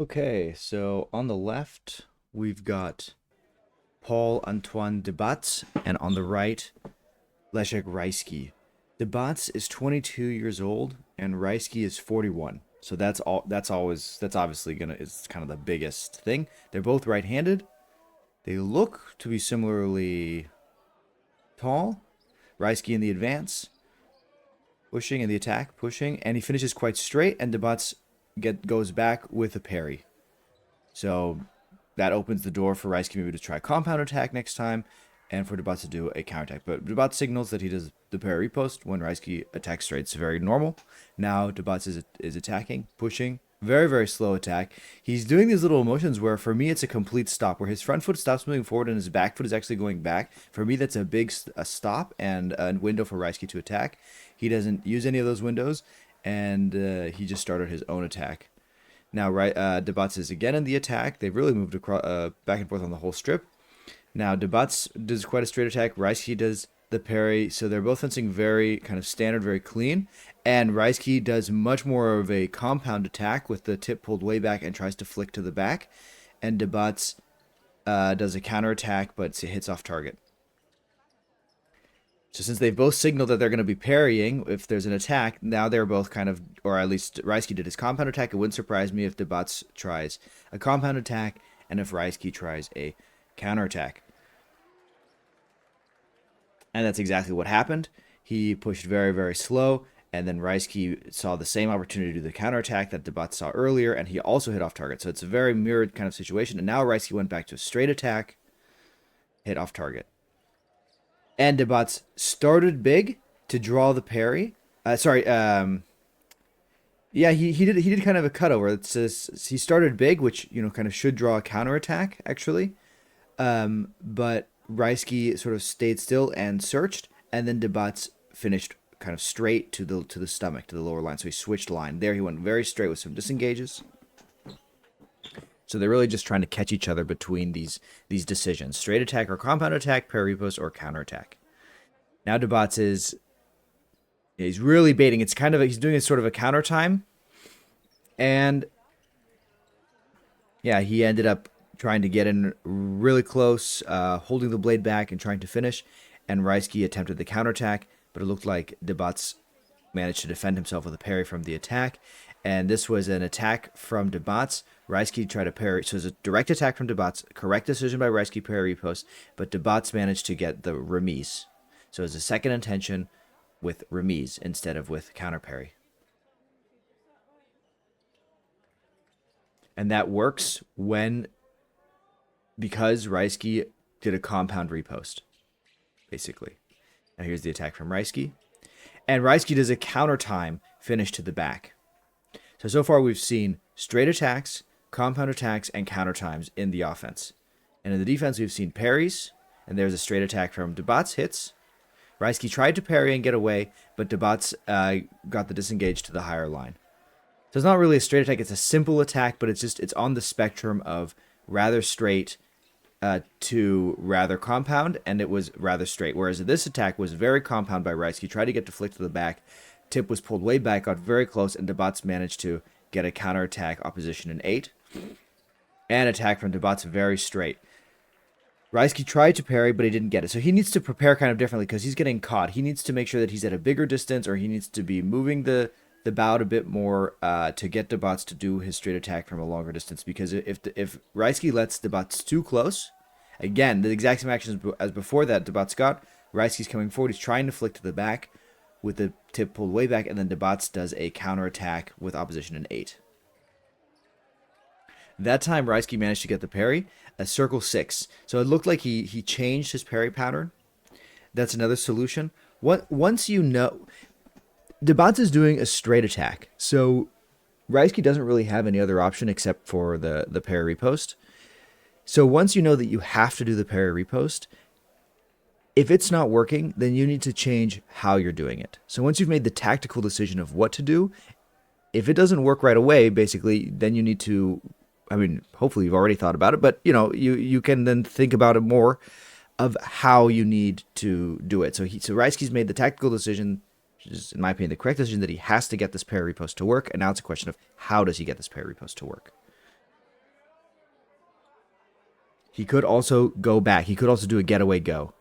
Okay, so on the left, we've got Paul-Antoine de Badts, and on the right, Leszek Rajski. De Badts is 22 years old, and Rajski is 41. So that's obviously gonna is kind of the biggest thing. They're both right-handed. They look to be similarly tall. Rajski in the advance, pushing in the attack, pushing, and he finishes quite straight, and de Badts goes back with a parry. So that opens the door for Rajski maybe to try compound attack next time, and for de Badts to do a counterattack. But de Badts signals that he does the parry riposte when Rajski attacks straight. It's very normal. Now de Badts is attacking, pushing, very, very slow attack. He's doing these little motions where for me it's a complete stop, where his front foot stops moving forward and his back foot is actually going back. For me, that's a big stop and a window for Rajski to attack. He doesn't use any of those windows, and he just started his own attack. Now, de Badts is again in the attack. They've really moved across, back and forth on the whole strip. Now, de Badts does quite a straight attack. Rajski does the parry. So they're both fencing very kind of standard, very clean. And Rajski does much more of a compound attack with the tip pulled way back and tries to flick to the back. And de Badts does a counter attack, but it hits off target. So since they've both signaled that they're going to be parrying if there's an attack, now they're both kind of, or at least Rajski did his compound attack. It wouldn't surprise me if de Badts tries a compound attack and if Rajski tries a counter attack. And that's exactly what happened. He pushed very, very slow, and then Rajski saw the same opportunity to do the counter attack that de Badts saw earlier, and he also hit off target. So it's a very mirrored kind of situation. And now Rajski went back to a straight attack, hit off target. And de Badts started big to draw the parry. Yeah, he did kind of a cutover. It says he started big, which kind of should draw a counterattack actually. But Rajski sort of stayed still and searched, and then de Badts finished kind of straight to the stomach, to the lower line. So he switched line. There he went very straight with some disengages. So they're really just trying to catch each other between these decisions: straight attack or compound attack, parry riposte or counter attack. Now de Badts he's really baiting. It's kind of he's doing a sort of a counter time, and yeah, he ended up trying to get in really close, holding the blade back and trying to finish. And Rajski attempted the counterattack, but it looked like de Badts managed to defend himself with a parry from the attack. And this was an attack from de Badts. Rajski tried to parry. So it was a direct attack from de Badts. Correct decision by Rajski, parry riposte. But de Badts managed to get the remise. So it was a second intention with remise instead of with counter parry. And that works because Rajski did a compound riposte, basically. Now here's the attack from Rajski. And Rajski does a counter time finish to the back. So far we've seen straight attacks, compound attacks, and counter times in the offense. And in the defense we've seen parries, and there's a straight attack from de Badts, hits. Rajski tried to parry and get away, but de Badts got the disengage to the higher line. So it's not really a straight attack, it's a simple attack, but it's on the spectrum of rather straight to rather compound, and it was rather straight. Whereas this attack was very compound by Rajski, tried to get deflected to the back, tip was pulled way back, got very close, and de Badts managed to get a counterattack opposition in 8. And attack from de Badts very straight. Rajski tried to parry, but he didn't get it. So he needs to prepare kind of differently because he's getting caught. He needs to make sure that he's at a bigger distance, or he needs to be moving the bout a bit more to get de Badts to do his straight attack from a longer distance. Because if Rajski lets de Badts too close, again, the exact same actions as before that de Badts got, Rajski's coming forward, he's trying to flick to the back with the tip pulled way back, and then de Badts does a counter attack with opposition in 8. That time, Rajski managed to get the parry, a circle 6. So it looked like he changed his parry pattern. That's another solution. Once you know, de Badts is doing a straight attack, so Rajski doesn't really have any other option except for the parry riposte. So once you know that you have to do the parry riposte, if it's not working, then you need to change how you're doing it. So once you've made the tactical decision of what to do, if it doesn't work right away, basically, then you need to, hopefully you've already thought about it, but you can then think about it more of how you need to do it. So Rajski's made the tactical decision, which is, in my opinion, the correct decision, that he has to get this parry riposte to work, and now it's a question of how does he get this parry riposte to work. He could also go back. He could also do a getaway go.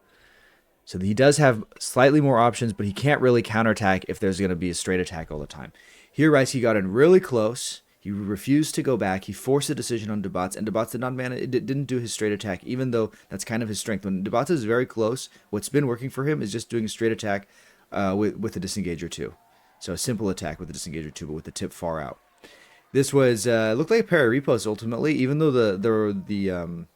So he does have slightly more options, but he can't really counterattack if there's going to be a straight attack all the time. Here, Rajski got in really close. He refused to go back. He forced a decision on Badts, and Badts did not manage. It didn't do his straight attack, even though that's kind of his strength. When Badts is very close, what's been working for him is just doing a straight attack with a disengager 2. So a simple attack with a disengager 2, but with the tip far out. This was looked like a parry repost ultimately, even though the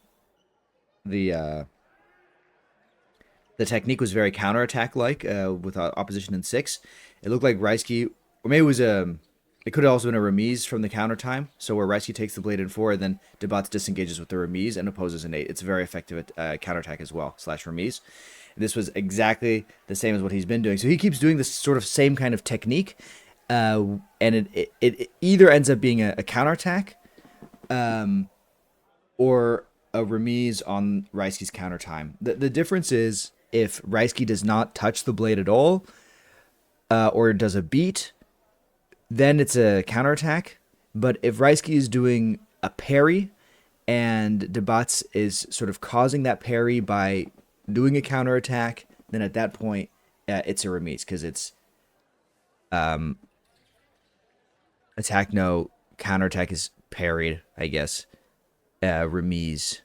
technique was very counterattack like with opposition in 6. It looked like Rajski, or maybe it was it could have also been a remise from the counter time. So where Rajski takes the blade in 4, and then Badts disengages with the remise and opposes an 8. It's a very effective counterattack as well, / remise. This was exactly the same as what he's been doing. So he keeps doing this sort of same kind of technique, and it either ends up being a counterattack, or a remise on Rajski's counter time. The difference is if Rajski does not touch the blade at all, or does a beat, then it's a counterattack. But if Rajski is doing a parry and Badts is sort of causing that parry by doing a counterattack, then at that point it's a remise, because it's attack no, counterattack is parried, I guess. Remise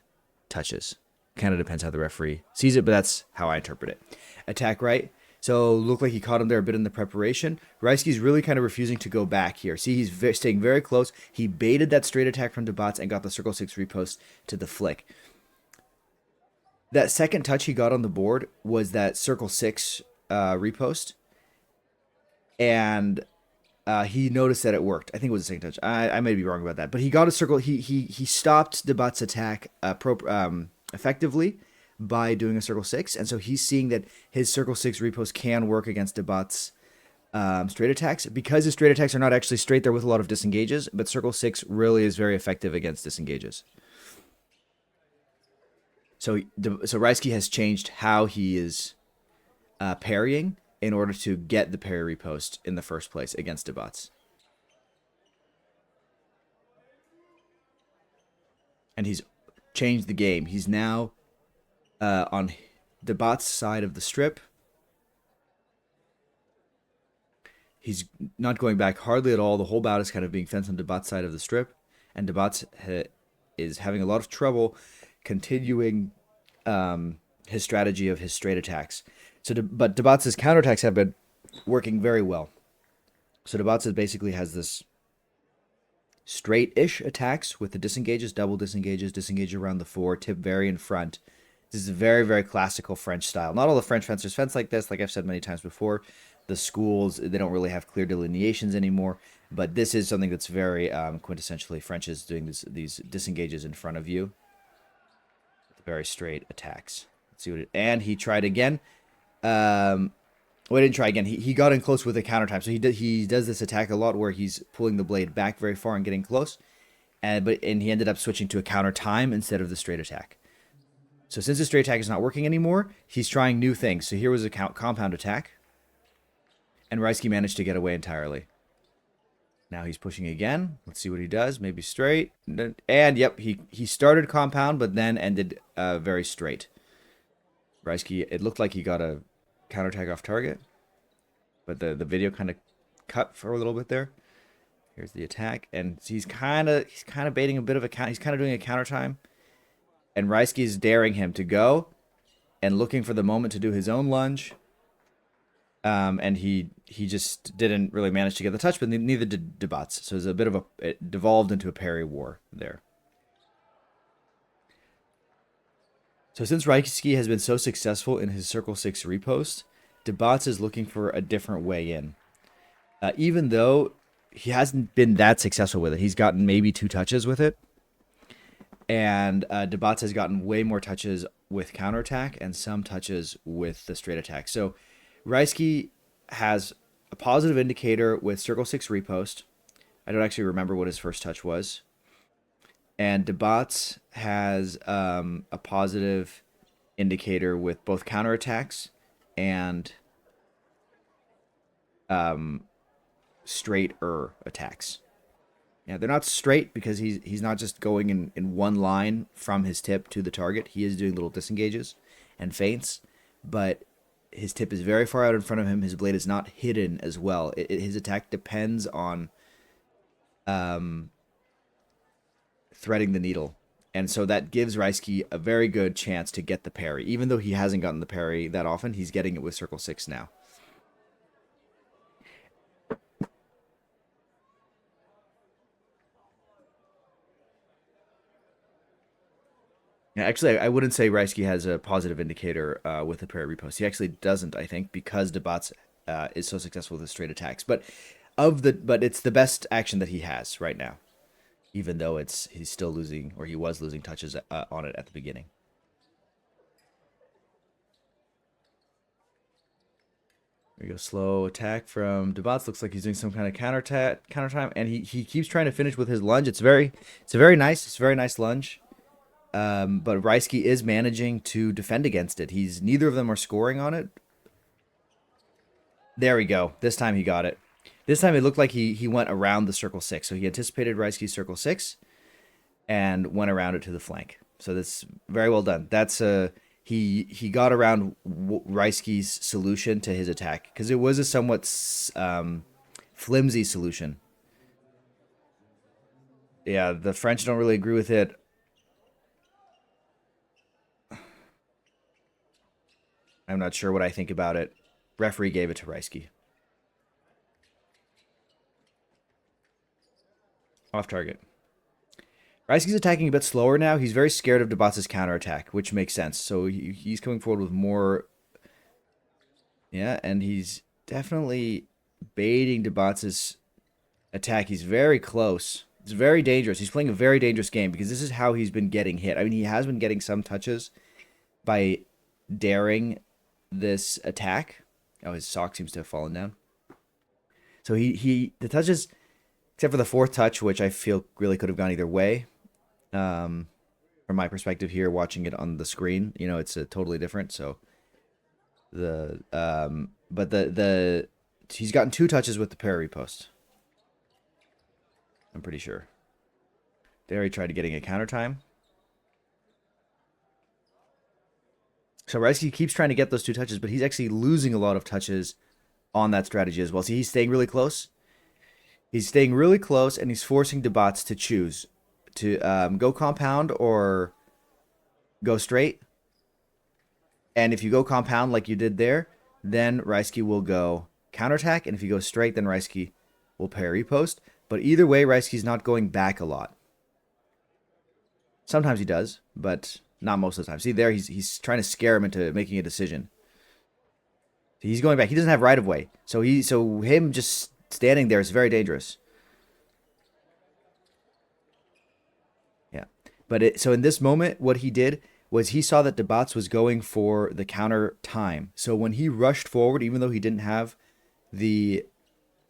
touches. Kind of depends how the referee sees it, but that's how I interpret it. Attack right. So looked like he caught him there a bit in the preparation. Rajski's really kind of refusing to go back here. See, he's staying very close. He baited that straight attack from Badts and got the circle 6 repost to the flick. That second touch he got on the board was that circle 6 repost. And he noticed that it worked. I think it was the second touch. I may be wrong about that. But he got a circle. He stopped Badts' attack effectively by doing a circle 6. And so he's seeing that his circle 6 repost can work against Badts' straight attacks. Because his straight attacks are not actually straight, they're with a lot of disengages. But circle 6 really is very effective against disengages. So Rajski has changed how he is parrying in order to get the parry repost in the first place against Badts. And he's changed the game. He's now on Badts' side of the strip. He's not going back hardly at all. The whole bout is kind of being fenced on Badts' side of the strip. And Badts is having a lot of trouble continuing his strategy of his straight attacks. But Badts' counterattacks have been working very well. So Badts basically has this straight-ish attacks with the disengages, double disengages, disengage around the 4, tip very in front. This is a very, very classical French style. Not all the French fencers fence like this, like I've said many times before. The schools, they don't really have clear delineations anymore. But this is something that's very quintessentially French, is doing these disengages in front of you. Very straight attacks. Let's see what and he tried again. Well, he didn't try again. He got in close with a counter time. So he does this attack a lot where he's pulling the blade back very far and getting close. And he ended up switching to a counter time instead of the straight attack. So since the straight attack is not working anymore, he's trying new things. So here was a compound attack. And Rajski managed to get away entirely. Now he's pushing again. Let's see what he does. Maybe straight. And yep, he started compound, but then ended very straight. Rajski, it looked like he got a counterattack off target. But the video kind of cut for a little bit there. Here's the attack. And he's kind of baiting a bit of a count. He's kind of doing a counter time. And Rajski is daring him to go and looking for the moment to do his own lunge. And he just didn't really manage to get the touch, but neither did Badts. So it was a bit of it devolved into a parry war there. So since Rajski has been so successful in his circle 6 repost, Badts is looking for a different way in. Even though he hasn't been that successful with it, he's gotten maybe 2 touches with it. And Badts has gotten way more touches with counterattack and some touches with the straight attack. So Rajski has a positive indicator with circle 6 repost. I don't actually remember what his first touch was. And Badts has a positive indicator with both counterattacks and straight attacks. Yeah, they're not straight because he's not just going in one line from his tip to the target. He is doing little disengages and feints, but his tip is very far out in front of him. His blade is not hidden as well. His attack depends on um, threading the needle. And so that gives Rajski a very good chance to get the parry. Even though he hasn't gotten the parry that often, he's getting it with Circle 6 now. Yeah, actually, I wouldn't say Rajski has a positive indicator with the parry repost. He actually doesn't, I think, because Badts is so successful with his straight attacks. But it's the best action that he has right now, even though he's still losing, or he was losing touches on it at the beginning. There we go, slow attack from Badts. Looks like he's doing some kind of counter time, and he keeps trying to finish with his lunge. It's a very nice lunge. But Rajski is managing to defend against it. Neither of them are scoring on it. There we go. This time he got it. This time it looked like he went around the Circle 6. So he anticipated Rajski's Circle 6 and went around it to the flank. So that's very well done. That's he got around Rajski's solution to his attack because it was a somewhat flimsy solution. Yeah, the French don't really agree with it. I'm not sure what I think about it. Referee gave it to Rajski. Off target. Rajski's attacking a bit slower now. He's very scared of Badts' counterattack, which makes sense. So he's coming forward with more. Yeah, and he's definitely baiting Badts' attack. He's very close. It's very dangerous. He's playing a very dangerous game because this is how he's been getting hit. I mean, he has been getting some touches by daring this attack. Oh, his sock seems to have fallen down. So the touches, except for the fourth touch, which I feel really could have gone either way. From my perspective here, watching it on the screen, it's totally different. So he's gotten 2 touches with the parry post. I'm pretty sure. There he tried getting a counter time. So Rajski keeps trying to get those 2 touches, but he's actually losing a lot of touches on that strategy as well. See, he's staying really close. He's staying really close, and he's forcing Badts to choose to go compound or go straight. And if you go compound like you did there, then Rajski will go counterattack, and if you go straight, then Rajski will parry post. But either way, Rajski's not going back a lot. Sometimes he does, but not most of the time. See there, he's trying to scare him into making a decision. He's going back. He doesn't have right of way, so him just standing there is very dangerous. Yeah, but so in this moment, what he did was he saw that Badts was going for the counter time. So when he rushed forward, even though he didn't have the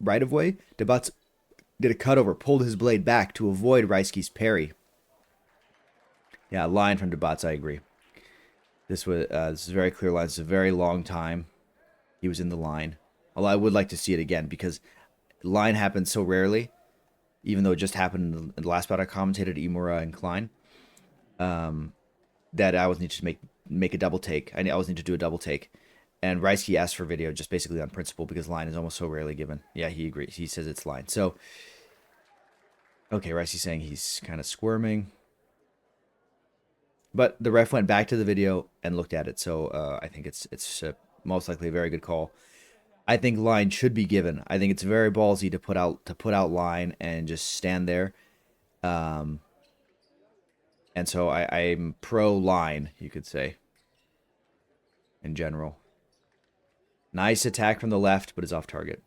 right of way, Badts did a cutover, pulled his blade back to avoid Rajski's parry. Yeah, line from Badts, I agree. This is a very clear line. This is a very long time he was in the line. Although I would like to see it again because line happens so rarely, even though it just happened in the last bout I commentated, Imura and Klein, that I always need to make a double take. I always need to do a double take. And Rajski asked for video just basically on principle because line is almost so rarely given. Yeah, he agrees. He says it's line. So, okay, Rajski's saying he's kind of squirming. But the ref went back to the video and looked at it, so I think it's most likely a very good call. I think line should be given. I think it's very ballsy to put out line and just stand there. And so I'm pro line, you could say, in general. Nice attack from the left, but is off target.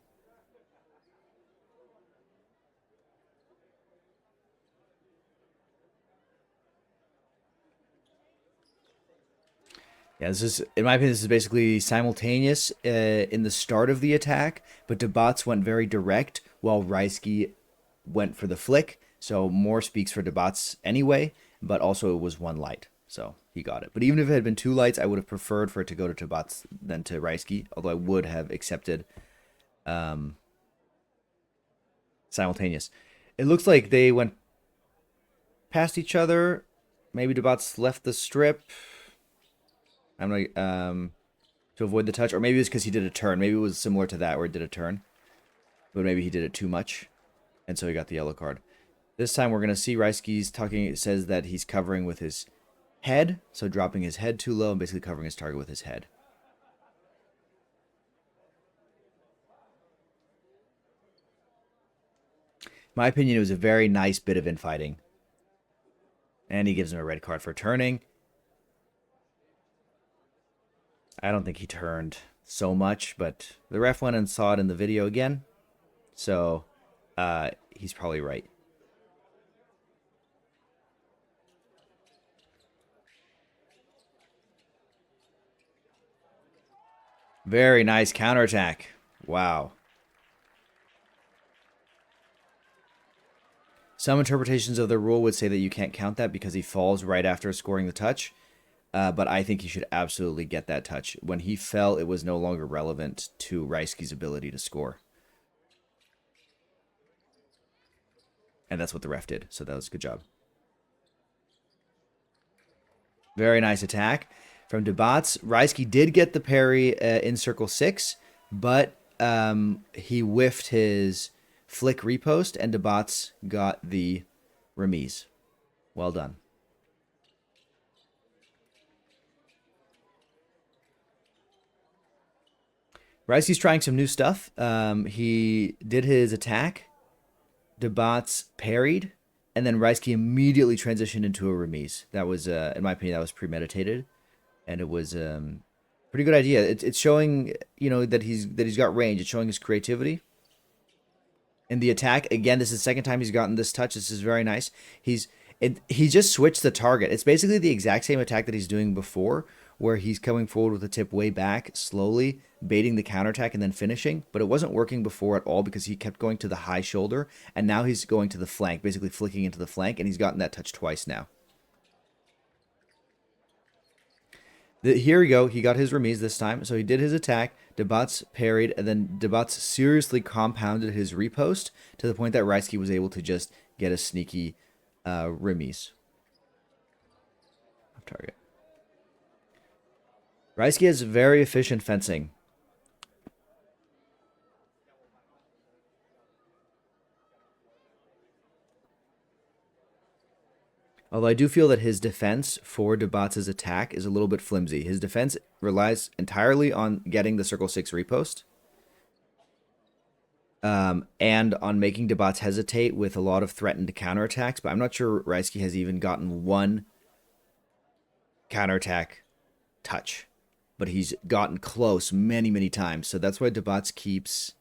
Yeah, in my opinion, this is basically simultaneous in the start of the attack, but Badts went very direct while Rajski went for the flick. So more speaks for Badts anyway, but also it was 1 light, so he got it. But even if it had been 2 lights, I would have preferred for it to go to Badts than to Rajski, although I would have accepted simultaneous. It looks like they went past each other. Maybe Debat's left the strip. I'm like, to avoid the touch, or maybe it was because he did a turn. Maybe it was similar to that where he did a turn, but maybe he did it too much, and so he got the yellow card. This time we're gonna see Rajski's talking. It says that he's covering with his head, so dropping his head too low and basically covering his target with his head. My opinion, it was a very nice bit of infighting. And he gives him a red card for turning. I don't think he turned so much, but the ref went and saw it in the video again. So he's probably right. Very nice counterattack. Wow. Some interpretations of the rule would say that you can't count that because he falls right after scoring the touch. But I think he should absolutely get that touch. When he fell, it was no longer relevant to Rajski's ability to score. And that's what the ref did. So that was a good job. Very nice attack from Badts. Rajski did get the parry in circle 6, but he whiffed his flick repost, and Badts got the remise. Well done. Rajski's trying some new stuff. He did his attack. Badts parried, and then Rajski immediately transitioned into a remise. That was, in my opinion, that was premeditated, and it was pretty good idea. It's showing, you know, that he's got range. It's showing his creativity. In the attack, again, this is the second time he's gotten this touch. This is very nice. He just switched the target. It's basically the exact same attack that he's doing before, where he's coming forward with the tip way back, slowly baiting the counterattack and then finishing. But it wasn't working before at all because he kept going to the high shoulder, and now he's going to the flank, basically flicking into the flank, and he's gotten that touch twice now. Here we go. He got his remise this time. So he did his attack. Badts parried, and then Badts seriously compounded his repost to the point that Rajski was able to just get a sneaky remise. Off target. Rajski has very efficient fencing. Although I do feel that his defense for Badts' attack is a little bit flimsy. His defense relies entirely on getting the circle 6 repost. And on making Badts hesitate with a lot of threatened counterattacks. But I'm not sure Rajski has even gotten one counterattack touch. But he's gotten close many, many times. So that's why Badts keeps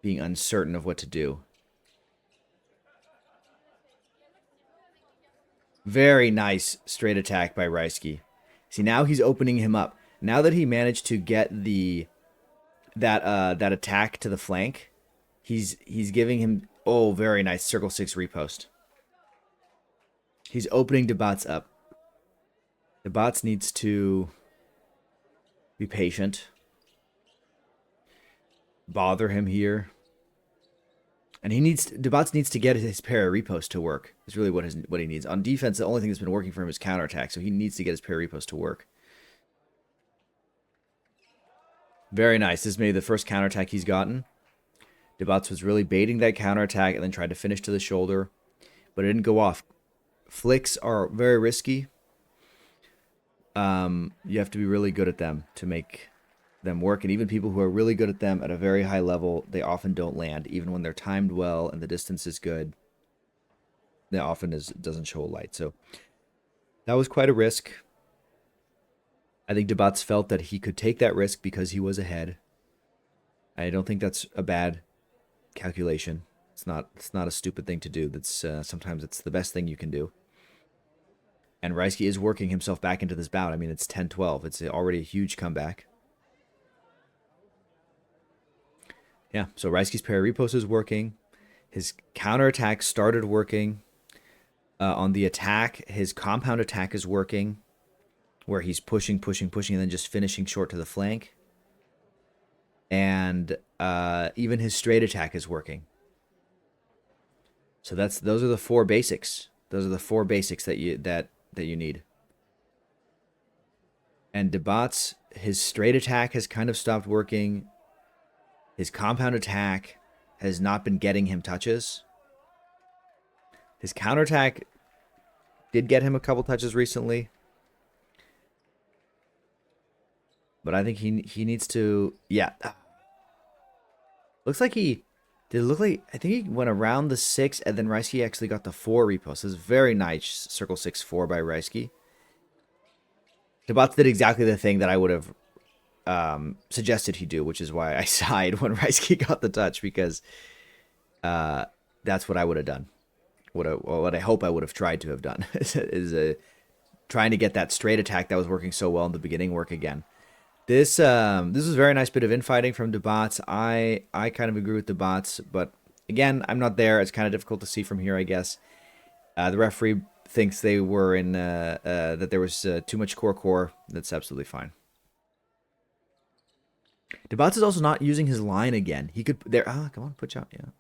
being uncertain of what to do. Very nice straight attack by Rajski. See, now he's opening him up. Now that he managed to get that attack to the flank, he's giving him, oh, very nice circle 6 repost. He's opening Badts up. Badts needs to be patient. Bother him here. And Badts needs to get his parry repost to work. Is really what he needs. On defense, the only thing that's been working for him is counterattack, so he needs to get his parry repost to work. Very nice. This is maybe the first counterattack he's gotten. Badts was really baiting that counterattack and then tried to finish to the shoulder, but it didn't go off. Flicks are very risky. You have to be really good at them to make them work, and even people who are really good at them at a very high level, they often don't land, even when they're timed well and the distance is good. They often doesn't show a light. So that was quite a risk. I think Badts felt that he could take that risk because he was ahead. I don't think that's a bad calculation. It's not a stupid thing to do. That's sometimes it's the best thing you can do. And Rajski is working himself back into this bout. I mean, it's 10-12. It's already a huge comeback. Yeah, so Rajski's parry repost is working. His counterattack started working. On the attack, his compound attack is working, where he's pushing, and then just finishing short to the flank. And even his straight attack is working. So those are the four basics. Those are the four basics that you need. And Badts, his straight attack has kind of stopped working. His compound attack has not been getting him touches. His counterattack did get him a couple touches recently. But I think he needs to... Yeah. Looks like he... Did it look like... I think he went around the 6, and then Rajski actually got the 4 repost. This is very nice circle 6-4 by Rajski. Badts did exactly the thing that I would have suggested he do, which is why I sighed when Rajski got the touch, because that's what I would have done. What I hope I would have tried to have done is trying to get that straight attack that was working so well in the beginning work again. This was a very nice bit of infighting from Badts. I kind of agree with Badts, but again, I'm not there. It's kind of difficult to see from here, I guess. The referee thinks they were in that there was too much core. That's absolutely fine. Badts is also not using his line again. He could there. Come on, put out. Yeah.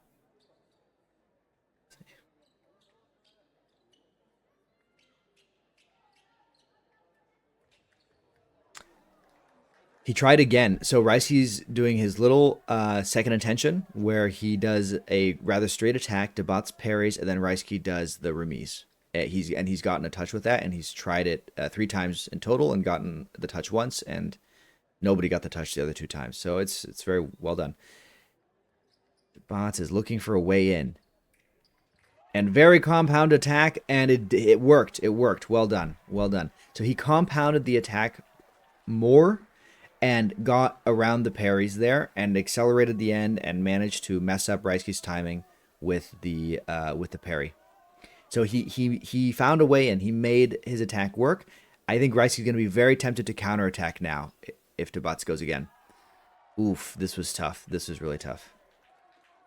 He tried again. So Rajski's doing his little second intention where he does a rather straight attack. Badts parries, and then Rajski does the remise. He's gotten a touch with that, and he's tried it 3 times in total and gotten the touch once, and nobody got the touch the other 2 times. So it's very well done. Badts is looking for a way in. And very compound attack, and it worked. It worked. Well done. Well done. So he compounded the attack more and got around the parries there and accelerated the end and managed to mess up Rajski's timing with the parry. So he found a way and he made his attack work. I think Rajski's going to be very tempted to counterattack now if Badts goes again. Oof, this was tough. This was really tough.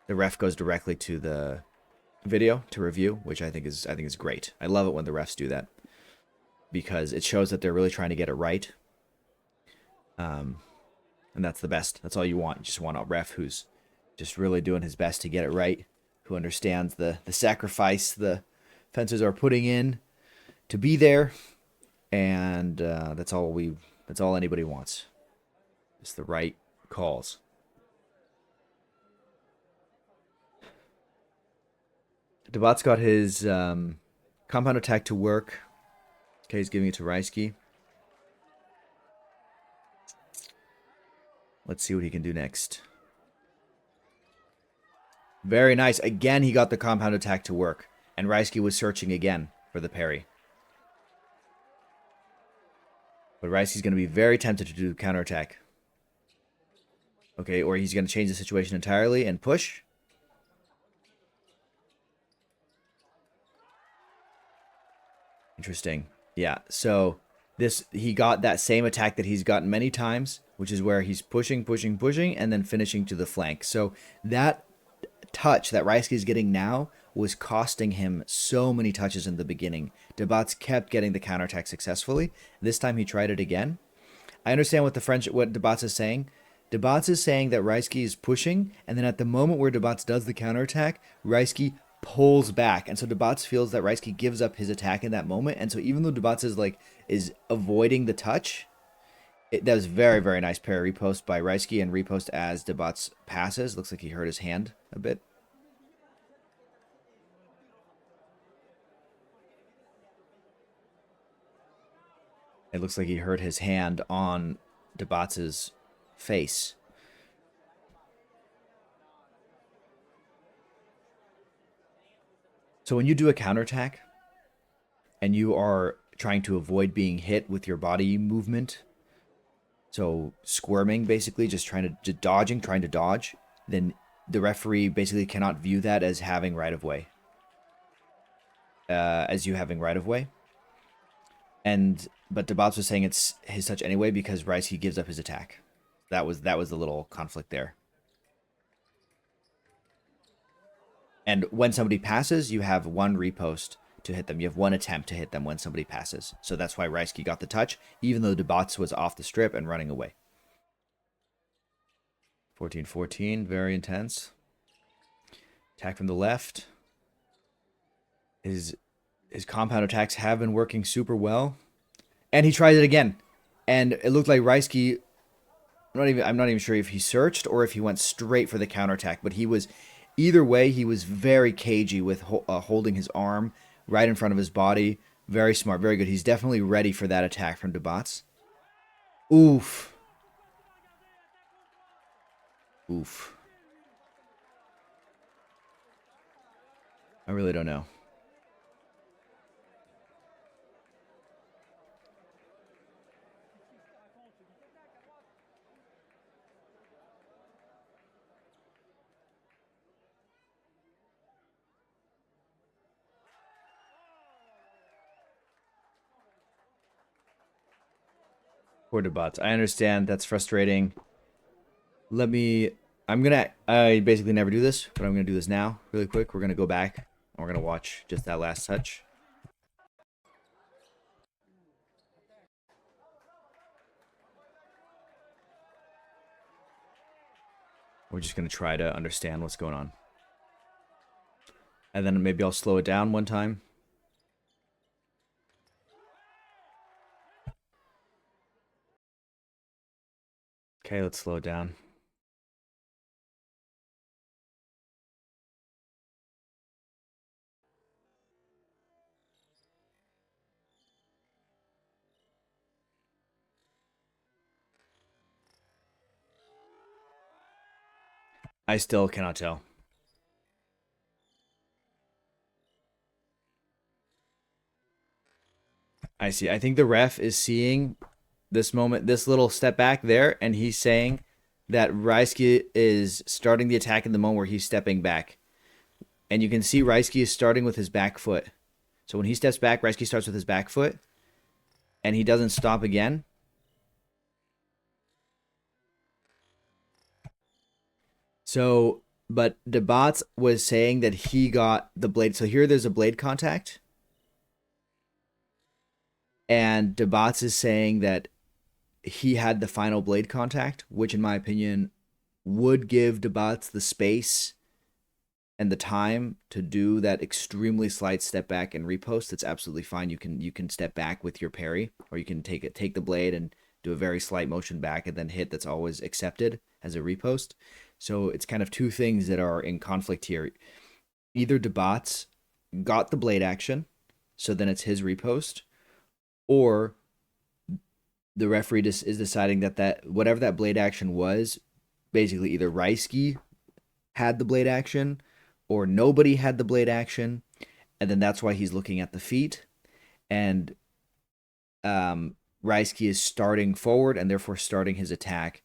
The ref goes directly to the video to review, which I think is great. I love it when the refs do that because it shows that they're really trying to get it right. And that's the best. That's all you want. You just want a ref who's just really doing his best to get it right, who understands the sacrifice the fencers are putting in to be there, and that's all anybody wants. It's the right calls. Badts got his compound attack to work. Okay, he's giving it to Rajski. Let's see what he can do next. Very nice. Again, he got the compound attack to work. And Rajski was searching again for the parry. But Rajski's going to be very tempted to do counterattack. Okay, or he's going to change the situation entirely and push. Interesting. Yeah, so he got that same attack that he's gotten many times, which is where he's pushing, and then finishing to the flank. So that touch that Rajski is getting now was costing him so many touches in the beginning. Badts kept getting the counterattack successfully. This time he tried it again. I understand what Badts is saying. Badts is saying that Rajski is pushing, and then at the moment where Badts does the counterattack, Rajski pulls back, and so Badts feels that Rajski gives up his attack in that moment, and so even though Badts is avoiding the touch, that was very, very nice parry repost by Rajski and repost as Badts passes. Looks like he hurt his hand a bit. It looks like he hurt his hand on Badts' face. So when you do a counterattack and you are trying to avoid being hit with your body movement, so squirming basically, just trying to dodge, then the referee basically cannot view that as having right of way. But Badts was saying it's his touch anyway because Rajski gives up his attack. That was the little conflict there. And when somebody passes, you have 1 repost to hit them. You have 1 attempt to hit them when somebody passes. So that's why Rajski got the touch, even though Badts was off the strip and running away. 14-14, very intense. Attack from the left. His compound attacks have been working super well. And he tried it again. And it looked like Rajski, I'm not even sure if he searched or if he went straight for the counterattack, but either way, he was very cagey with holding his arm right in front of his body. Very smart, very good. He's definitely ready for that attack from Badts. Oof. Oof. I really don't know. Poor Badts. I understand that's frustrating. I basically never do this, but I'm gonna do this now really quick. We're gonna go back and we're gonna watch just that last touch. We're just gonna try to understand what's going on. And then maybe I'll slow it down one time. Okay, let's slow it down. I still cannot tell. I see. I think the ref is seeing this moment, this little step back there, and he's saying that Rajski is starting the attack in the moment where he's stepping back. And you can see Rajski is starting with his back foot. So when he steps back, Rajski starts with his back foot, and he doesn't stop again. So, but Badts was saying that he got the blade. So here there's a blade contact. And Badts is saying that he had the final blade contact, which in my opinion would give Badts the space and the time to do that extremely slight step back and repost. That's absolutely fine. You can step back with your parry, or you can take the blade and do a very slight motion back and then hit. That's always accepted as a repost. So it's kind of two things that are in conflict here. Either Badts got the blade action, so then it's his repost, or the referee is deciding that whatever that blade action was, basically either Rajski had the blade action or nobody had the blade action, and then that's why he's looking at the feet, and Rajski is starting forward and therefore starting his attack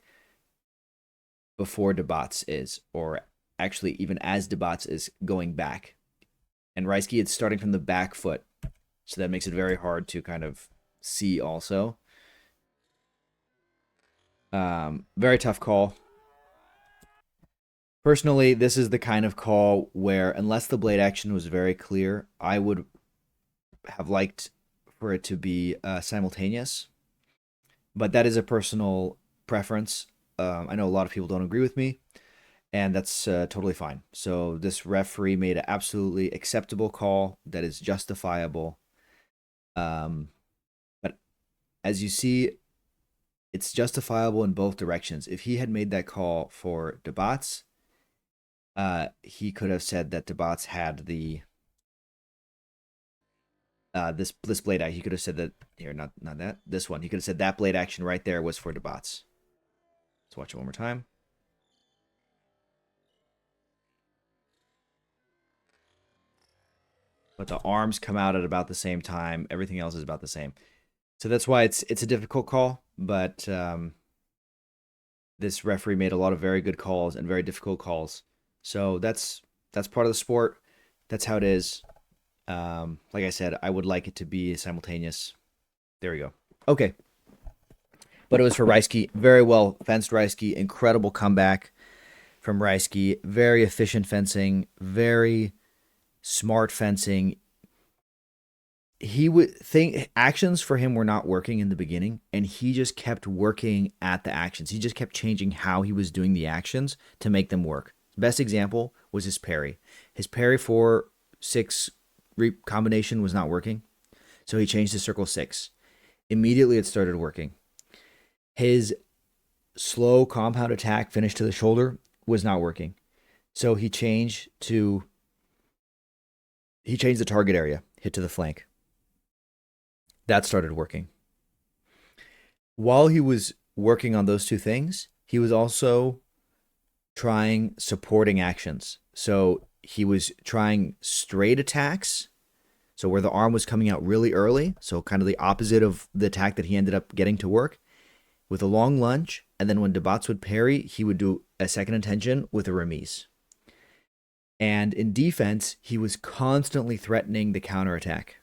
before Badts is, or actually even as Badts is going back. And Rajski is starting from the back foot, so that makes it very hard to kind of see also. Very tough call. Personally, this is the kind of call where, unless the blade action was very clear, I would have liked for it to be simultaneous. But that is a personal preference. I know a lot of people don't agree with me, and that's totally fine. So this referee made an absolutely acceptable call that is justifiable. But as you see, it's justifiable in both directions. If he had made that call for Badts, he could have said that Badts had the this blade action. He could have said that here, not that, this one. He could have said that blade action right there was for Badts. Let's watch it one more time. But the arms come out at about the same time. Everything else is about the same. So that's why it's a difficult call, but this referee made a lot of very good calls and very difficult calls. So that's part of the sport. That's how it is. Like I said, I would like it to be simultaneous. There we go. Okay. But it was for Rajski. Very well fenced Rajski. Incredible comeback from Rajski. Very efficient fencing. Very smart fencing. He would think actions for him were not working in the beginning, and he just kept working at the actions. He just kept changing how he was doing the actions to make them work. Best example was his parry. His parry 4-6 combination was not working. So he changed to circle 6. Immediately it started working. His slow compound attack finish to the shoulder was not working. So he changed the target area, hit to the flank. That started working. While he was working on those two things, he was also trying supporting actions. So he was trying straight attacks, so where the arm was coming out really early, so kind of the opposite of the attack that he ended up getting to work, with a long lunge, and then when Badts would parry, he would do a second intention with a remise. And in defense, he was constantly threatening the counterattack.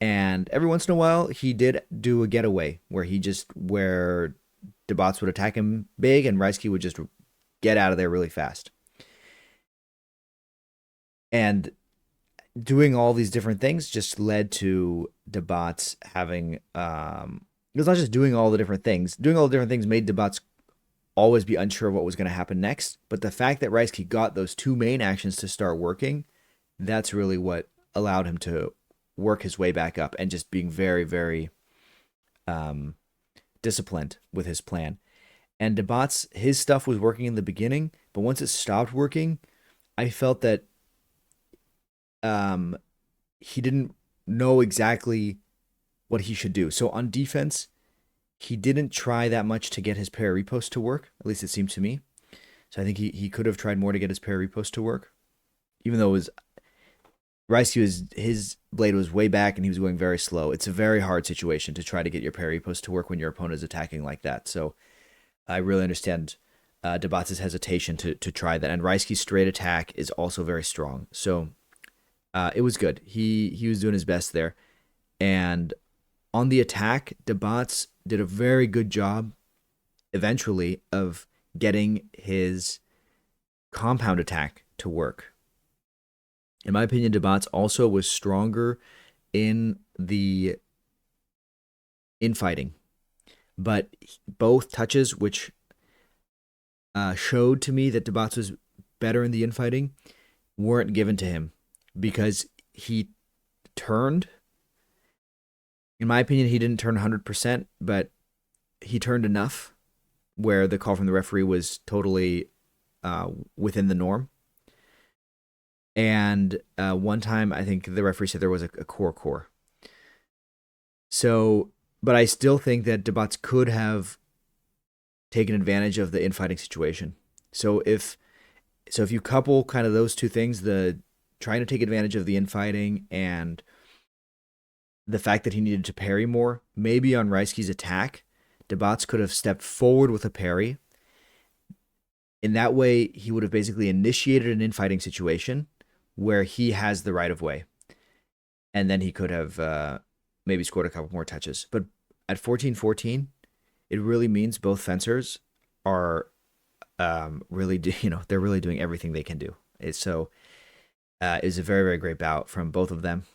And every once in a while, he did do a getaway where Badts would attack him big and Rajski would just get out of there really fast. And doing all these different things just led to Badts having, it was not just doing all the different things. Doing all the different things made Badts always be unsure of what was going to happen next. But the fact that Rajski got those two main actions to start working, that's really what allowed him to work his way back up and just being very, very disciplined with his plan. And Badts, his stuff was working in the beginning, but once it stopped working, I felt that he didn't know exactly what he should do. So on defense, he didn't try that much to get his parry riposte to work. At least it seemed to me. So I think he could have tried more to get his parry riposte to work, even though his blade was way back and he was going very slow. It's a very hard situation to try to get your parry riposte to work when your opponent is attacking like that. So I really understand Badts' hesitation to try that. And Rajski's straight attack is also very strong. So it was good. He was doing his best there. And on the attack, Badts did a very good job eventually of getting his compound attack to work. In my opinion, Badts also was stronger in infighting. But both touches, which showed to me that Badts was better in the infighting, weren't given to him because he turned. In my opinion, he didn't turn 100%, but he turned enough where the call from the referee was totally within the norm. And one time, I think the referee said there was a core. So, but I still think that Badts could have taken advantage of the infighting situation. So if you couple kind of those two things, the trying to take advantage of the infighting and the fact that he needed to parry more, maybe on Rajski's attack, Badts could have stepped forward with a parry. In that way, he would have basically initiated an infighting situation where he has the right of way. And then he could have maybe scored a couple more touches. But at 14-14, it really means both fencers are really, they're really doing everything they can do. It's a very, very great bout from both of them.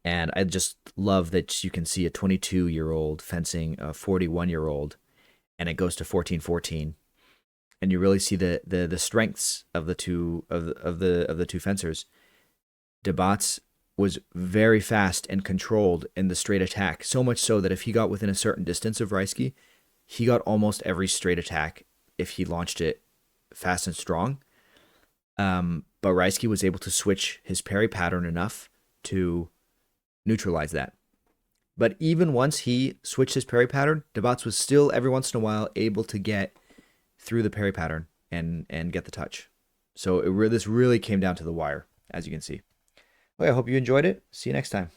And I just love that you can see a 22-year-old fencing a 41-year-old, and it goes to 14-14, and you really see the strengths of the two of the two fencers. Badts was very fast and controlled in the straight attack, so much so that if he got within a certain distance of Rajski, he got almost every straight attack if he launched it fast and strong. But Rajski was able to switch his parry pattern enough to neutralize that. But even once he switched his parry pattern, Badts was still every once in a while able to get through the parry pattern and get the touch. So this really came down to the wire, as you can see. Well, I hope you enjoyed it. See you next time.